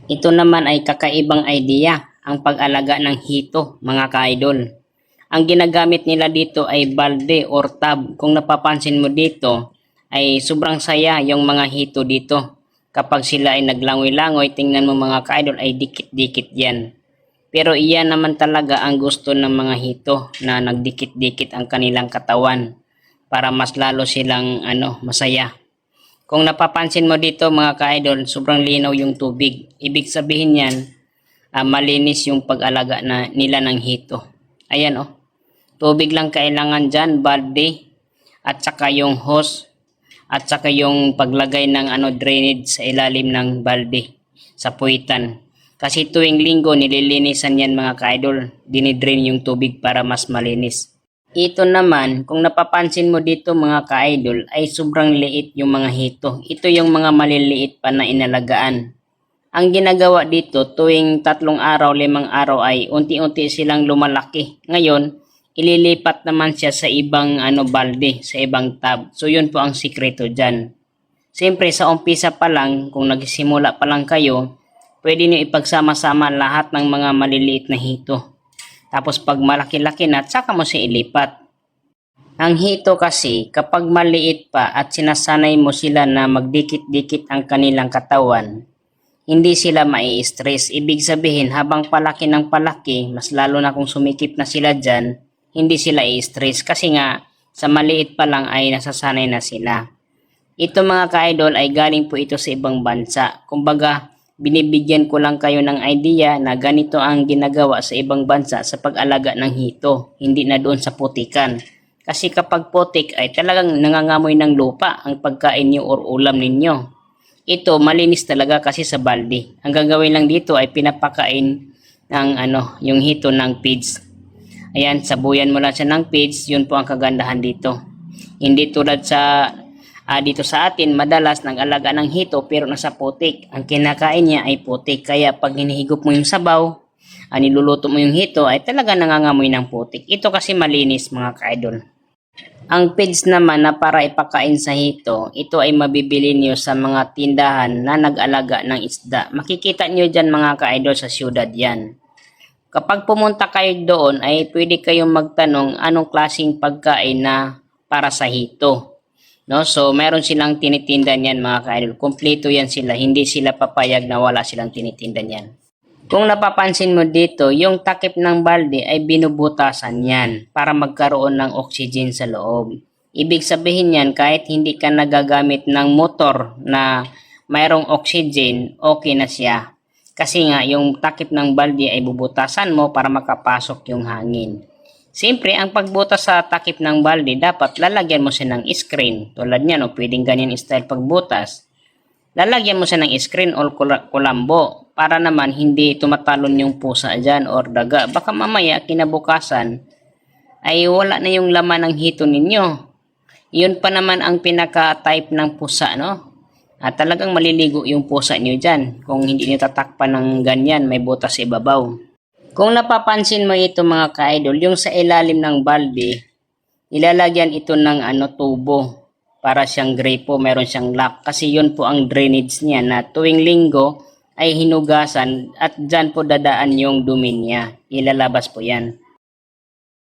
Ito naman ay kakaibang idea, ang pag-alaga ng hito, mga ka-idol. Ang ginagamit nila dito ay balde or tub. Kung napapansin mo dito, ay sobrang saya yung mga hito dito. Kapag sila ay naglangoy-langoy, tingnan mo mga ka-idol, ay dikit-dikit yan. Pero iyan naman talaga ang gusto ng mga hito na nagdikit-dikit ang kanilang katawan para mas lalo silang masaya. Kung napapansin mo dito mga ka-idol, sobrang linaw yung tubig. Ibig sabihin yan, malinis yung pag-alaga nila ng hito. Ayan oh. Tubig lang kailangan dyan, balde, at saka yung hose, at saka yung paglagay ng drainage sa ilalim ng balde, sa puwitan. Kasi tuwing linggo nililinisan yan mga ka-idol, dinidrain yung tubig para mas malinis. Ito naman, kung napapansin mo dito mga ka-idol, ay sobrang liit yung mga hito. Ito yung mga maliliit pa na inalagaan. Ang ginagawa dito, tuwing 3 araw, 5 araw ay unti-unti silang lumalaki. Ngayon, ililipat naman siya sa ibang balde, sa ibang tub. So yun po ang sikreto dyan. Siyempre sa umpisa pa lang, kung nagsimula pa lang kayo, pwede niyo ipagsama-sama lahat ng mga maliliit na hito. Tapos pag malaki-laki na, tsaka mo siya ilipat. Ang hito kasi, kapag maliit pa at sinasanay mo sila na magdikit-dikit ang kanilang katawan, hindi sila mai-stress. Ibig sabihin, habang palaki ng palaki, mas lalo na kung sumikip na sila dyan, hindi sila i-stress. Kasi nga, sa maliit pa lang ay nasasanay na sila. Ito mga ka-idol ay galing po ito sa ibang bansa. Kumbaga, binibigyan ko lang kayo ng idea na ganito ang ginagawa sa ibang bansa sa pag-alaga ng hito, hindi na doon sa putikan. Kasi kapag putik ay talagang nangangamoy ng lupa ang pagkain niyo or ulam ninyo. Ito malinis talaga kasi sa balde. Ang gagawin lang dito ay pinapakain ng yung hito ng feeds. Ayan, sabuyan mo lang siya ng feeds, yun po ang kagandahan dito. Hindi tulad sa dito sa atin, madalas nag-alaga ng hito pero nasa putik. Ang kinakain niya ay putik. Kaya pag hinihigop mo yung sabaw, niluluto mo yung hito, ay talaga nangangamoy ng putik. Ito kasi malinis mga ka-idol. Ang feeds naman na para ipakain sa hito, ito ay mabibili niyo sa mga tindahan na nag-alaga ng isda. Makikita niyo dyan mga ka-idol sa syudad yan. Kapag pumunta kayo doon, ay pwede kayong magtanong anong klaseng pagkain na para sa hito. No, so meron silang tinitinda niyan mga ka-idol. Kompleto yan sila. Hindi sila papayag na wala silang tinitinda niyan. Kung napapansin mo dito, yung takip ng balde ay binubutasan yan para magkaroon ng oxygen sa loob. Ibig sabihin yan, kahit hindi ka nagagamit ng motor na mayroong oxygen, okay na siya. Kasi nga, yung takip ng balde ay bubutasan mo para makapasok yung hangin. Siyempre, ang pagbutas sa takip ng balde, dapat lalagyan mo siya ng screen. Tulad niya, pwedeng ganyan style pagbutas. Lalagyan mo siya ng screen or kulambo para naman hindi tumatalon yung pusa dyan or daga. Baka mamaya, kinabukasan, ay wala na yung laman ng hito ninyo. Yun pa naman ang pinaka-type ng pusa, no? At talagang maliligo yung pusa nyo dyan. Kung hindi nyo tatakpan ng ganyan, may butas sa ibabaw. Kung napapansin mo ito mga ka-idol, yung sa ilalim ng balde, ilalagyan ito ng tubo para siyang grapo, meron siyang lock. Kasi yun po ang drainage niya na tuwing linggo ay hinugasan at dyan po dadaan yung dumi niya. Ilalabas po yan.